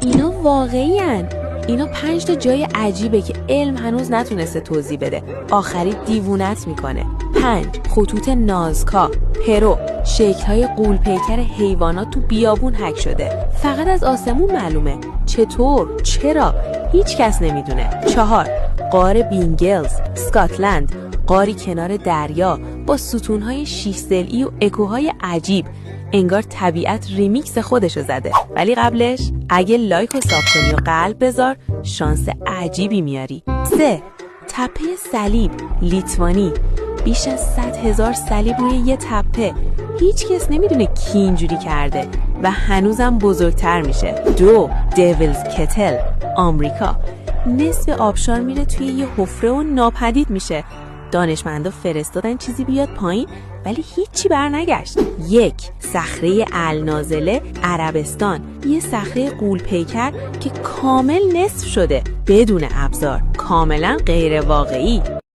اینا واقعی هن. اینا 5 تا جای عجیبه که علم هنوز نتونسته توضیح بده. آخری دیوونت میکنه. 5 خطوط نازکا، پرو، شکل‌های غول پیکر حیوانات تو بیابون حک شده. فقط از آسمون معلومه. چطور؟ چرا؟ هیچ کس نمیدونه. 4 غار بینگلز، اسکاتلند، غاری کنار دریا با ستون‌های 6 ضلعی و اکوهای عجیب. انگار طبیعت ریمیکس خودشو زده. ولی قبلش اگه لایک و ساب کنی و قلب بذار شانس عجیبی میاری. 3 تپه صلیب، لیتوانی. بیش از 100,000 صلیب روی یه تپه. هیچ کس نمیدونه کی اینجوری کرده و هنوزم بزرگتر میشه. 2 دیویلز کتل، آمریکا. نصف آبشار میره توی یه حفره و ناپدید میشه. دانشمندا فرستادن چیزی بیاد پایین ولی هیچی بر نگشت. 1 صخره النازله، عربستان. یه صخره غول پیکر که کامل نصف شده بدون ابزار. کاملا غیر واقعی.